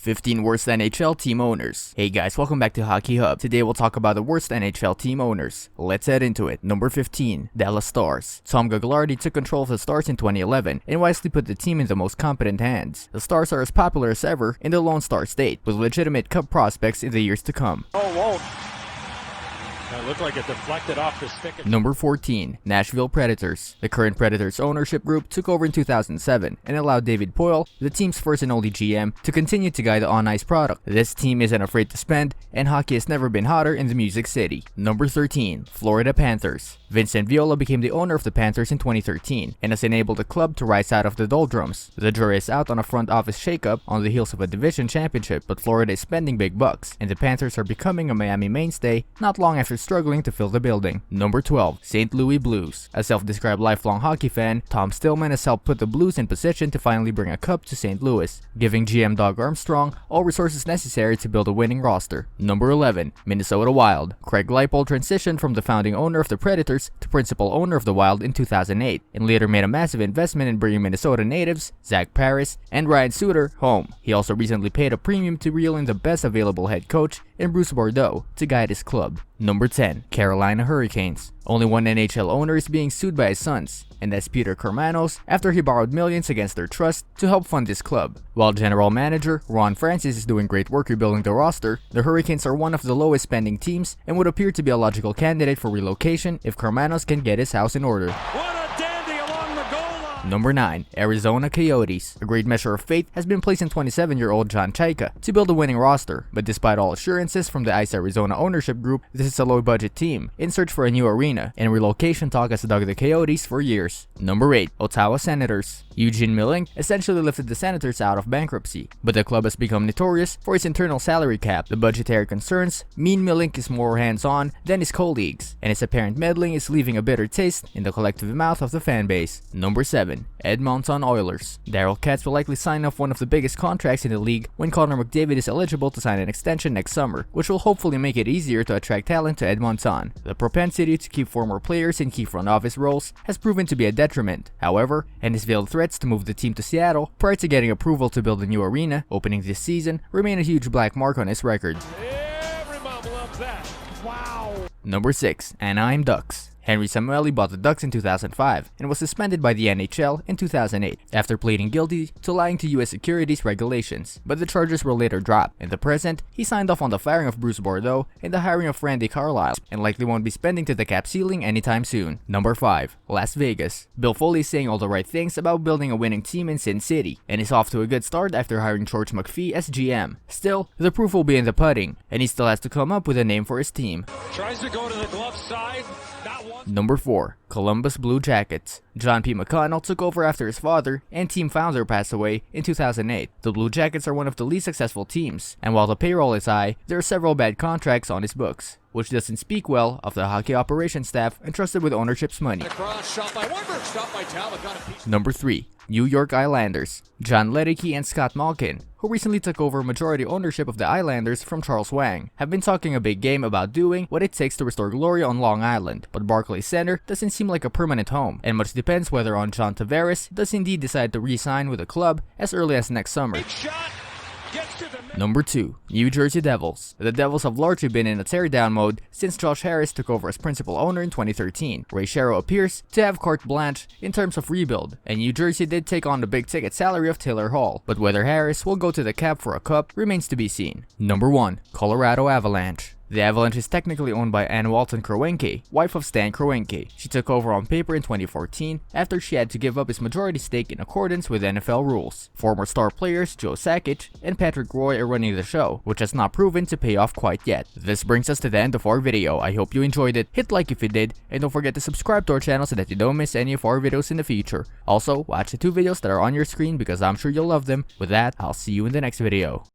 15 worst NHL team owners. Hey guys, welcome back to Hockey Hub. Today we'll talk about the worst NHL team owners. Let's head into it. Number 15, Dallas Stars. Tom Gagliardi took control of the Stars in 2011 and wisely put the team in the most competent hands. The Stars are as popular as ever in the Lone Star State, with legitimate cup prospects in the years to come. Oh, whoa. It looked like it deflected off the stick. Number 14, Nashville Predators. The current Predators ownership group took over in 2007 and allowed David Poile, the team's first and only GM, to continue to guide the on-ice product. This team isn't afraid to spend, and hockey has never been hotter in the Music City. Number 13, Florida Panthers. Vincent Viola became the owner of the Panthers in 2013 and has enabled the club to rise out of the doldrums. The jury is out on a front office shakeup on the heels of a division championship, but Florida is spending big bucks, and the Panthers are becoming a Miami mainstay not long after struggling to fill the building. Number 12, St. Louis Blues. A self-described lifelong hockey fan, Tom Stillman has helped put the Blues in position to finally bring a cup to St. Louis, giving GM Doug Armstrong all resources necessary to build a winning roster. Number 11, Minnesota Wild. Craig Leipold transitioned from the founding owner of the Predators to principal owner of the Wild in 2008, and later made a massive investment in bringing Minnesota natives Zach Paris and Ryan Suter home. He also recently paid a premium to reel in the best available head coach in Bruce Bordeaux to guide his club. Number 10, Carolina Hurricanes. Only one NHL owner is being sued by his sons, and that's Peter Kermanos, after he borrowed millions against their trust to help fund his club. While general manager Ron Francis is doing great work rebuilding the roster, the Hurricanes are one of the lowest spending teams and would appear to be a logical candidate for relocation if Kermanos can get his house in order. Number 9, Arizona Coyotes. A great measure of faith has been placed in 27-year-old John Chayka to build a winning roster, but despite all assurances from the Ice Arizona ownership group, this is a low-budget team in search for a new arena, and relocation talk has dogged the Coyotes for years. Number 8, Ottawa Senators. Eugene Millink essentially lifted the Senators out of bankruptcy, but the club has become notorious for its internal salary cap. The budgetary concerns mean Millink is more hands-on than his colleagues, and his apparent meddling is leaving a bitter taste in the collective mouth of the fan base. Number 7, Edmonton Oilers. Daryl Katz will likely sign off one of the biggest contracts in the league when Connor McDavid is eligible to sign an extension next summer, which will hopefully make it easier to attract talent to Edmonton. The propensity to keep former players in key front office roles has proven to be a detriment. However, and his veiled threats to move the team to Seattle prior to getting approval to build a new arena opening this season remain a huge black mark on his record. Every mom loves that. Wow. Number 6, Anaheim Ducks. Henry Samueli bought the Ducks in 2005 and was suspended by the NHL in 2008 after pleading guilty to lying to U.S. securities regulations, but the charges were later dropped. In the present, he signed off on the firing of Bruce Bordeaux and the hiring of Randy Carlyle, and likely won't be spending to the cap ceiling anytime soon. Number 5, Las Vegas. Bill Foley is saying all the right things about building a winning team in Sin City, and is off to a good start after hiring George McPhee as GM. Still, the proof will be in the pudding, and he still has to come up with a name for his team. Tries to go to the glove side. That one. Number 4, Columbus Blue Jackets. John P. McConnell took over after his father and team founder passed away in 2008. The Blue Jackets are one of the least successful teams, and while the payroll is high, there are several bad contracts on his books, which doesn't speak well of the hockey operations staff entrusted with ownership's money. Number 3, New York Islanders. John Ledicki and Scott Malkin, who recently took over majority ownership of the Islanders from Charles Wang, have been talking a big game about doing what it takes to restore glory on Long Island, but Barclays Center doesn't seem like a permanent home, and much depends whether on John Tavares does indeed decide to re-sign with the club as early as next summer. Number 2, New Jersey Devils. The Devils have largely been in a teardown mode since Josh Harris took over as principal owner in 2013. Ray Shero appears to have carte blanche in terms of rebuild, and New Jersey did take on the big ticket salary of Taylor Hall, but whether Harris will go to the cap for a cup remains to be seen. Number 1, Colorado Avalanche. The Avalanche is technically owned by Ann Walton Kroenke, wife of Stan Kroenke. She took over on paper in 2014 after she had to give up his majority stake in accordance with NFL rules. Former star players Joe Sakic and Patrick Roy are running the show, which has not proven to pay off quite yet. This brings us to the end of our video. I hope you enjoyed it. Hit like if you did, and don't forget to subscribe to our channel so that you don't miss any of our videos in the future. Also, watch the 2 videos that are on your screen because I'm sure you'll love them. With that, I'll see you in the next video.